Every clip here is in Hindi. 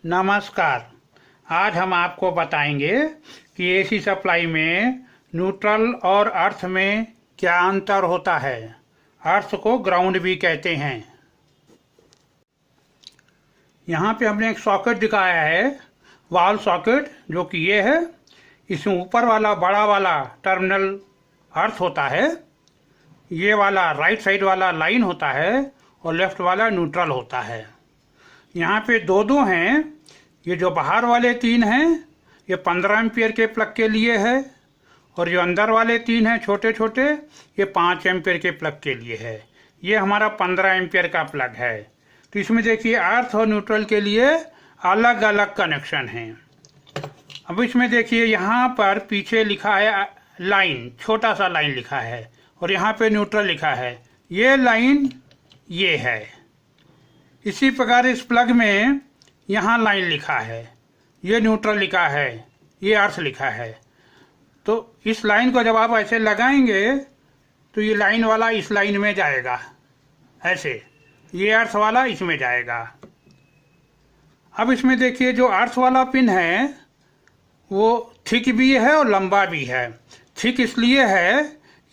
नमस्कार। आज हम आपको बताएंगे कि एसी सप्लाई में न्यूट्रल और अर्थ में क्या अंतर होता है। अर्थ को ग्राउंड भी कहते हैं। यहाँ पे हमने एक सॉकेट दिखाया है, वॉल सॉकेट, जो कि ये है। इसमें ऊपर वाला बड़ा वाला टर्मिनल अर्थ होता है, ये वाला राइट साइड वाला लाइन होता है और लेफ्ट वाला न्यूट्रल होता है। यहाँ पे दो हैं। ये जो बाहर वाले 3 हैं ये 15 एम्पियर के प्लग के लिए है, और जो अंदर वाले 3 हैं छोटे छोटे, ये 5 एम्पियर के प्लग के लिए है। ये हमारा 15 एम्पियर का प्लग है। तो इसमें देखिए अर्थ और न्यूट्रल के लिए अलग अलग कनेक्शन हैं। अब इसमें देखिए यहाँ पर पीछे लिखा है लाइन, छोटा सा लाइन लिखा है, और यहाँ पे न्यूट्रल लिखा है। ये लाइन ये है। इसी प्रकार इस प्लग में यहाँ लाइन लिखा है, ये न्यूट्रल लिखा है, ये अर्थ लिखा है। तो इस लाइन को जब आप ऐसे लगाएंगे तो ये लाइन वाला इस लाइन में जाएगा, ऐसे ये अर्थ वाला इसमें जाएगा। अब इसमें देखिए जो अर्थ वाला पिन है वो थिक भी है और लंबा भी है। थिक इसलिए है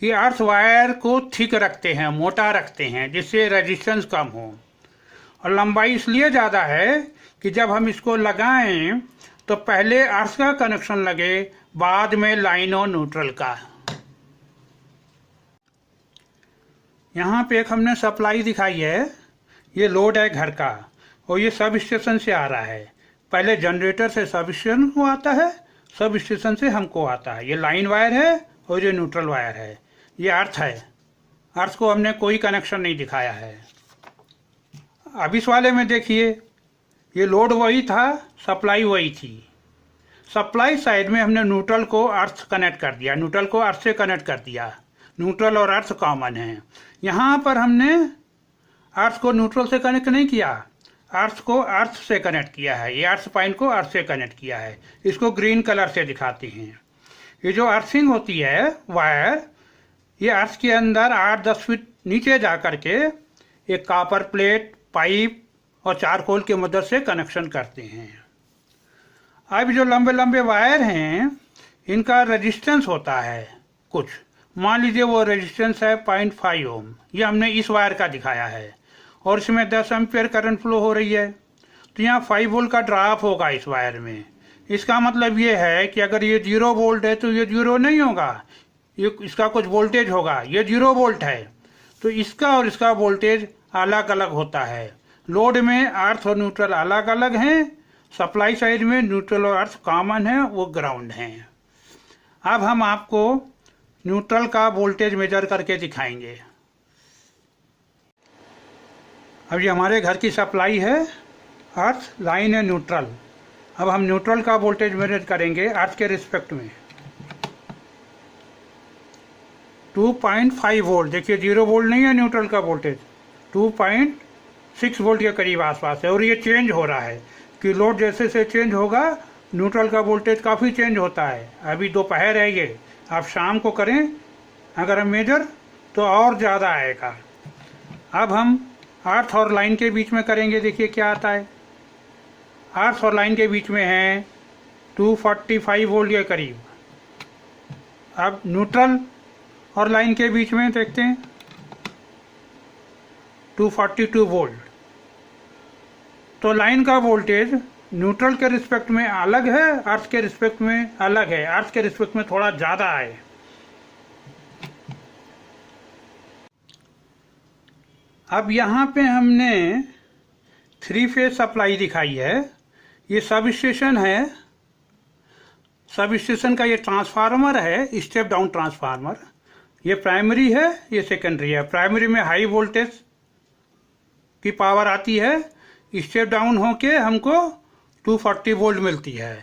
कि अर्थ वायर को थिक रखते हैं, मोटा रखते हैं, जिससे रेजिस्टेंस कम हो। और लंबाई इसलिए ज़्यादा है कि जब हम इसको लगाएं तो पहले अर्थ का कनेक्शन लगे, बाद में लाइन और न्यूट्रल का। यहाँ पे एक हमने सप्लाई दिखाई है, ये लोड है घर का, और ये सब स्टेशन से आ रहा है। पहले जनरेटर से सब स्टेशन को आता है, सब स्टेशन से हमको आता है। ये लाइन वायर है और ये न्यूट्रल वायर है। ये अर्थ है। अर्थ को हमने कोई कनेक्शन नहीं दिखाया है। अब इस वाले में देखिए, ये लोड वही था, सप्लाई वही थी। सप्लाई साइड में हमने न्यूट्रल को अर्थ कनेक्ट कर दिया, न्यूट्रल को अर्थ से कनेक्ट कर दिया। न्यूट्रल और अर्थ कॉमन है। यहाँ पर हमने अर्थ को न्यूट्रल से कनेक्ट नहीं किया, अर्थ को अर्थ से कनेक्ट किया है। ये अर्थ पॉइंट को अर्थ से कनेक्ट किया है। इसको ग्रीन कलर से दिखाते हैं। ये जो अर्थिंग होती है वायर, ये अर्थ के अंदर 8-10 फीट नीचे जा करके एक कॉपर प्लेट, पाइप और चारकोल की मदद से कनेक्शन करते हैं। अब जो लंबे लंबे वायर हैं इनका रेजिस्टेंस होता है कुछ। मान लीजिए वो रेजिस्टेंस है 0.5 ओम। ये हमने इस वायर का दिखाया है, और इसमें 10 एम्पियर करंट फ्लो हो रही है। तो यहाँ 5 वोल्ट का ड्रॉप होगा इस वायर में। इसका मतलब ये है कि अगर ये 0 वोल्ट है तो ये 0 नहीं होगा, ये इसका कुछ वोल्टेज होगा। ये 0 वोल्ट है तो इसका और इसका वोल्टेज अलग अलग होता है। लोड में अर्थ और न्यूट्रल अलग अलग हैं। सप्लाई साइड में न्यूट्रल और अर्थ कॉमन है, वो ग्राउंड हैं। अब हम आपको न्यूट्रल का वोल्टेज मेजर करके दिखाएंगे। अब ये हमारे घर की सप्लाई है, अर्थ, लाइन है, न्यूट्रल। अब हम न्यूट्रल का वोल्टेज मेजर करेंगे अर्थ के रिस्पेक्ट में। 2.5 वोल्ट। देखिए 0 वोल्ट नहीं है न्यूट्रल का वोल्टेज, 2.6 वोल्ट के करीब आसपास है। और ये चेंज हो रहा है कि लोड जैसे से चेंज होगा न्यूट्रल का वोल्टेज काफ़ी चेंज होता है। अभी दोपहर है, ये आप शाम को करें अगर हम मेजर तो और ज़्यादा आएगा। अब हम अर्थ और लाइन के बीच में करेंगे। देखिए क्या आता है। अर्थ और लाइन के बीच में है 245 वोल्ट के करीब। अब न्यूट्रल और लाइन के बीच में देखते हैं 242 वोल्ट। तो लाइन का वोल्टेज न्यूट्रल के रिस्पेक्ट में अलग है, अर्थ के रिस्पेक्ट में अलग है। अर्थ के रिस्पेक्ट में थोड़ा ज़्यादा है। अब यहाँ पे हमने 3 फेज सप्लाई दिखाई है। ये सब स्टेशन है। सब स्टेशन का ये ट्रांसफार्मर है, स्टेप डाउन ट्रांसफार्मर। ये प्राइमरी है, ये सेकेंडरी है। प्राइमरी में हाई वोल्टेज की पावर आती है, स्टेप डाउन होके हमको 240 वोल्ट मिलती है।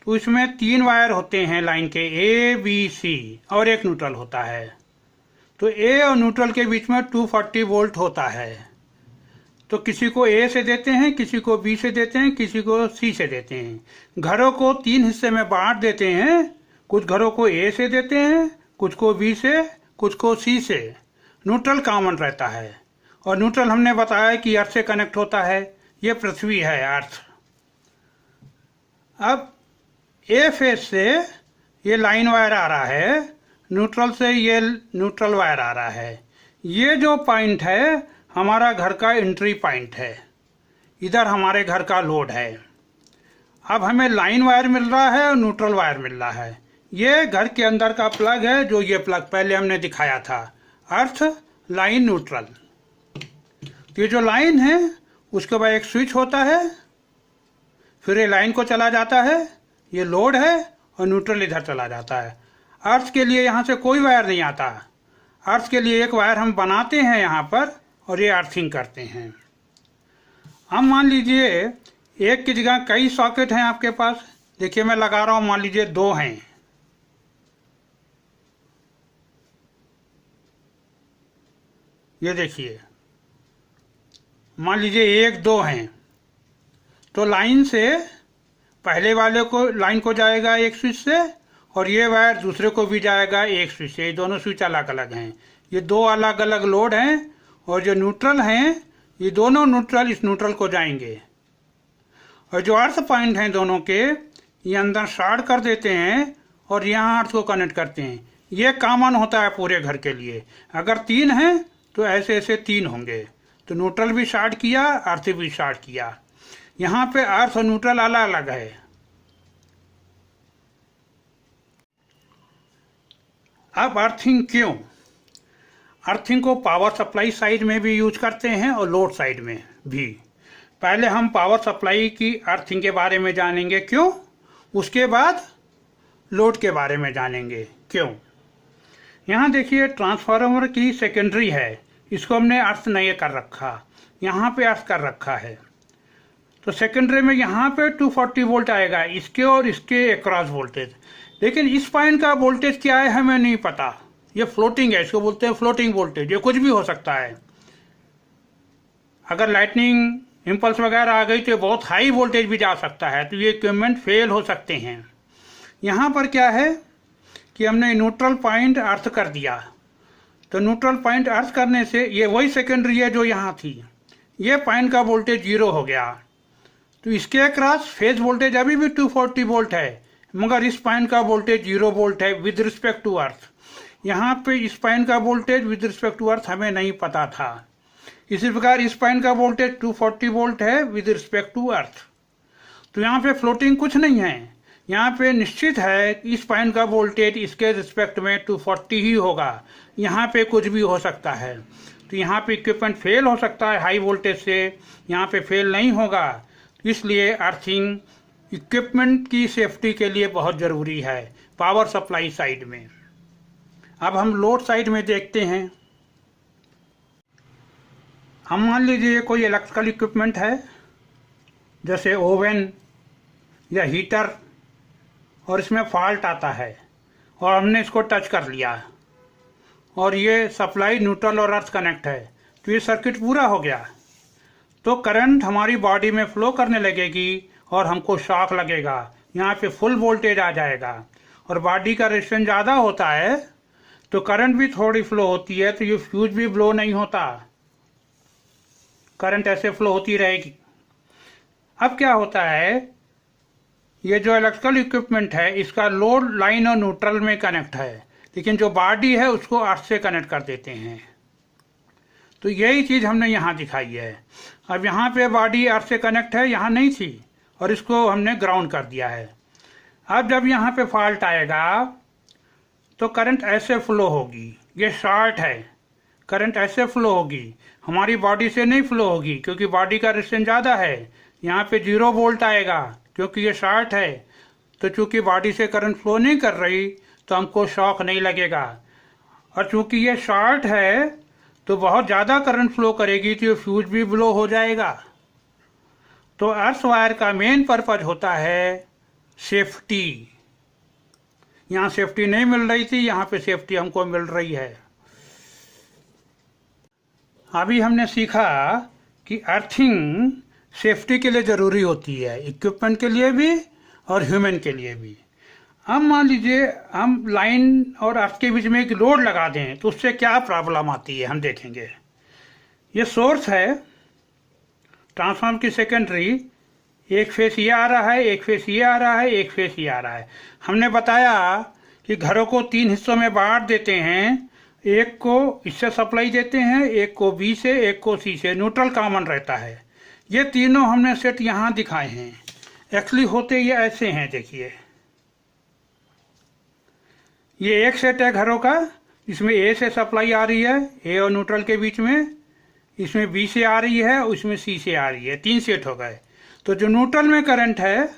तो इसमें 3 वायर होते हैं लाइन के, A, B, C, और एक न्यूट्रल होता है। तो A और न्यूट्रल के बीच में 240 वोल्ट होता है। तो किसी को A से देते हैं, किसी को B से देते हैं, किसी को C से देते हैं। घरों को 3 हिस्से में बांट देते हैं। कुछ घरों को A से देते हैं, कुछ को B से, कुछ को C से। न्यूट्रल कॉमन रहता है। और न्यूट्रल हमने बताया कि अर्थ से कनेक्ट होता है। ये पृथ्वी है, अर्थ। अब ए फेज से ये लाइन वायर आ रहा है, न्यूट्रल से ये न्यूट्रल वायर आ रहा है। ये जो पॉइंट है हमारा घर का एंट्री पॉइंट है, इधर हमारे घर का लोड है। अब हमें लाइन वायर मिल रहा है और न्यूट्रल वायर मिल रहा है। ये घर के अंदर का प्लग है, जो ये प्लग पहले हमने दिखाया था, अर्थ लाइन न्यूट्रल। तो ये जो लाइन है उसके बाद एक स्विच होता है, फिर ये लाइन को चला जाता है, ये लोड है और न्यूट्रल इधर चला जाता है। अर्थ के लिए यहाँ से कोई वायर नहीं आता, अर्थ के लिए एक वायर हम बनाते हैं यहाँ पर और ये अर्थिंग करते हैं। अब मान लीजिए एक की जगह कई सॉकेट हैं आपके पास। देखिए मैं लगा रहा हूँ, मान लीजिए 2 हैं, ये देखिए मान लीजिए 1 2 हैं, तो लाइन से पहले वाले को लाइन को जाएगा एक स्विच से और ये वायर दूसरे को भी जाएगा एक स्विच से। ये दोनों स्विच अलग अलग हैं, ये 2 अलग अलग लोड हैं और जो न्यूट्रल हैं ये दोनों न्यूट्रल इस न्यूट्रल को जाएंगे और जो अर्थ पॉइंट हैं दोनों के ये अंदर शॉर्ट कर देते हैं और यहाँ अर्थ को कनेक्ट करते हैं। ये कॉमन होता है पूरे घर के लिए। अगर 3 हैं तो ऐसे ऐसे 3 होंगे, तो न्यूट्रल भी शॉर्ट किया, अर्थ भी शॉर्ट किया। यहाँ पे अर्थ और न्यूट्रल अलग अलग है। अब अर्थिंग क्यों? अर्थिंग को पावर सप्लाई साइड में भी यूज करते हैं और लोड साइड में भी। पहले हम पावर सप्लाई की अर्थिंग के बारे में जानेंगे क्यों, उसके बाद लोड के बारे में जानेंगे क्यों। यहाँ देखिए ट्रांसफार्मर की सेकेंडरी है, इसको हमने अर्थ नहीं कर रखा, यहाँ पे अर्थ कर रखा है। तो सेकेंडरी में यहाँ पे 240 वोल्ट आएगा, इसके और इसके अक्रॉस वोल्टेज। लेकिन इस पॉइंट का वोल्टेज क्या है हमें नहीं पता, ये फ्लोटिंग है, इसको बोलते हैं फ्लोटिंग वोल्टेज। ये कुछ भी हो सकता है। अगर लाइटनिंग इम्पल्स वगैरह आ गई तो बहुत हाई वोल्टेज भी जा सकता है, तो ये इक्विपमेंट फेल हो सकते हैं। यहाँ पर क्या है कि हमने न्यूट्रल पॉइंट अर्थ कर दिया, तो न्यूट्रल पॉइंट अर्थ करने से ये वही सेकेंडरी है जो यहाँ थी, ये पॉइंट का वोल्टेज 0 हो गया। तो इसके अक्रॉस फेज वोल्टेज अभी भी 240 वोल्ट है, मगर इस पॉइंट का वोल्टेज 0 वोल्ट है विद रिस्पेक्ट टू अर्थ। यहाँ पे इस पॉइंट का voltage with respect to earth हमें नहीं पता था। इसी प्रकार इस पॉइंट का वोल्टेज 240 वोल्ट है विद रिस्पेक्ट टू अर्थ। तो यहाँ पे फ्लोटिंग कुछ नहीं है, यहाँ पे निश्चित है कि इस पॉइंट का वोल्टेज इसके रिस्पेक्ट में 240 ही होगा। यहाँ पे कुछ भी हो सकता है, तो यहाँ पे इक्विपमेंट फेल हो सकता है हाई वोल्टेज से, यहाँ पे फेल नहीं होगा। इसलिए अर्थिंग इक्विपमेंट की सेफ्टी के लिए बहुत ज़रूरी है पावर सप्लाई साइड में। अब हम लोड साइड में देखते हैं। हम मान लीजिए कोई इलेक्ट्रिकल इक्विपमेंट है, जैसे ओवन या हीटर, और इसमें फॉल्ट आता है और हमने इसको टच कर लिया और ये सप्लाई न्यूट्रल और अर्थ कनेक्ट है, तो ये सर्किट पूरा हो गया। तो करंट हमारी बॉडी में फ्लो करने लगेगी और हमको शॉक लगेगा, यहाँ पे फुल वोल्टेज आ जाएगा। और बॉडी का रेजिस्टेंस ज़्यादा होता है तो करंट भी थोड़ी फ्लो होती है, तो ये फ्यूज भी ब्लो नहीं होता, करंट ऐसे फ्लो होती रहेगी। अब क्या होता है, ये जो इलेक्ट्रिकल इक्विपमेंट है इसका लोड लाइन और न्यूट्रल में कनेक्ट है, लेकिन जो बॉडी है उसको अर्थ से कनेक्ट कर देते हैं। तो यही चीज़ हमने यहाँ दिखाई है। अब यहाँ पे बॉडी अर्थ से कनेक्ट है, यहाँ नहीं थी, और इसको हमने ग्राउंड कर दिया है। अब जब यहाँ पे फॉल्ट आएगा तो करंट ऐसे फ्लो होगी, ये शॉर्ट है, करंट ऐसे फ्लो होगी, हमारी बॉडी से नहीं फ्लो होगी क्योंकि बॉडी का रेजिस्टेंस ज़्यादा है। यहाँ पे 0 वोल्ट आएगा क्योंकि ये शॉर्ट है, तो चूंकि बॉडी से करंट फ्लो नहीं कर रही तो हमको शॉक नहीं लगेगा। और चूंकि ये शॉर्ट है तो बहुत ज़्यादा करंट फ्लो करेगी तो ये फ्यूज भी ब्लो हो जाएगा। तो अर्थ वायर का मेन पर्पज होता है सेफ्टी। यहाँ सेफ्टी नहीं मिल रही थी, यहाँ पे सेफ्टी हमको मिल रही है। अभी हमने सीखा कि अर्थिंग सेफ्टी के लिए ज़रूरी होती है, इक्विपमेंट के लिए भी और ह्यूमन के लिए भी। अब मान लीजिए हम लाइन और अर्थ के बीच में एक लोड लगा दें तो उससे क्या प्रॉब्लम आती है हम देखेंगे। ये सोर्स है ट्रांसफार्मर की सेकेंडरी, एक फेस ये आ रहा है, एक फेस ये आ रहा है, एक फेस ये आ रहा है। हमने बताया कि घरों को 3 हिस्सों में बांट देते हैं, एक को इससे सप्लाई देते हैं, एक को बी से, एक को सी से, न्यूट्रल कॉमन रहता है। ये तीनों हमने सेट यहाँ दिखाए हैं। एक्चुअली होते ये ऐसे हैं, देखिए ये एक सेट है घरों का, इसमें ए से सप्लाई आ रही है, ए और न्यूट्रल के बीच में, इसमें बी से आ रही है, उसमें सी से आ रही है, 3 सेट हो गए। तो जो न्यूट्रल में करंट है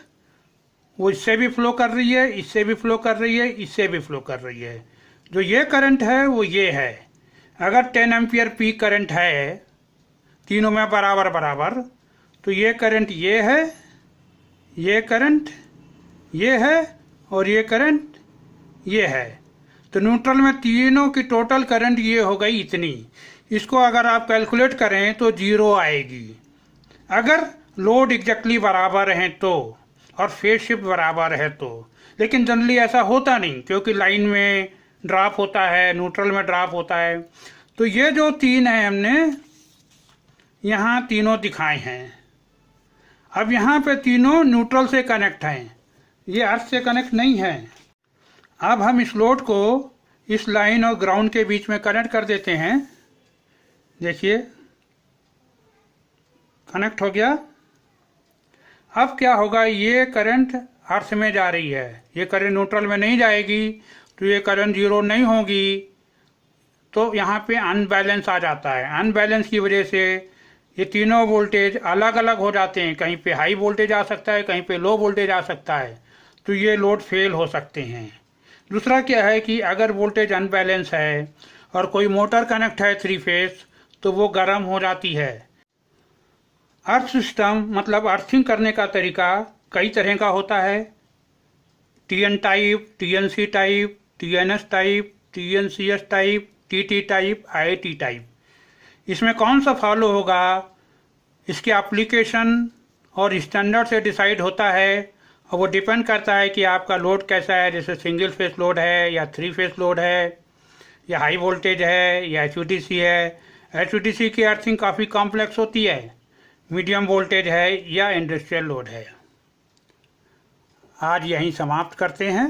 वो इससे भी फ्लो कर रही है, इससे भी फ्लो कर रही है, इससे भी फ्लो कर रही है। जो ये करंट है वो ये है। अगर 10 एम्पियर पीक करंट है तीनों में बराबर बराबर, तो ये करंट ये है, ये करंट ये है, और ये करंट ये है। तो न्यूट्रल में तीनों की टोटल करंट ये हो गई इतनी। इसको अगर आप कैलकुलेट करें तो 0 आएगी अगर लोड एग्जैक्टली बराबर हैं तो, और फेज शिफ्ट बराबर है तो। लेकिन जनरली ऐसा होता नहीं, क्योंकि लाइन में ड्रॉप होता है, न्यूट्रल में ड्रॉप होता है। तो ये जो 3 है हमने यहाँ तीनों दिखाए हैं। अब यहाँ पे तीनों न्यूट्रल से कनेक्ट हैं, ये अर्थ से कनेक्ट नहीं है। अब हम इस लोड को इस लाइन और ग्राउंड के बीच में कनेक्ट कर देते हैं। देखिए कनेक्ट हो गया। अब क्या होगा, ये करंट अर्थ में जा रही है, ये करंट न्यूट्रल में नहीं जाएगी, तो ये करंट 0 नहीं होगी। तो यहाँ पे अनबैलेंस आ जाता है। अनबैलेंस की वजह से ये तीनों वोल्टेज अलग अलग हो जाते हैं। कहीं पे हाई वोल्टेज आ सकता है, कहीं पे लो वोल्टेज आ सकता है, तो ये लोड फेल हो सकते हैं। दूसरा क्या है कि अगर वोल्टेज अनबैलेंस है और कोई मोटर कनेक्ट है 3 फेस, तो वो गर्म हो जाती है। अर्थ सिस्टम मतलब अर्थिंग करने का तरीका कई तरह का होता है। TN type, TNC type, TNS type, TNCS type, TT type, IIT type. इसमें कौन सा फॉलो होगा इसके एप्लीकेशन और स्टैंडर्ड से डिसाइड होता है, और वो डिपेंड करता है कि आपका लोड कैसा है। जैसे सिंगल फेस लोड है या 3 फेस लोड है, या हाई वोल्टेज है या HVDC है। HVDC की अर्थिंग काफ़ी कॉम्प्लेक्स होती है, मीडियम वोल्टेज है या इंडस्ट्रियल लोड है। आज यहीं समाप्त करते हैं।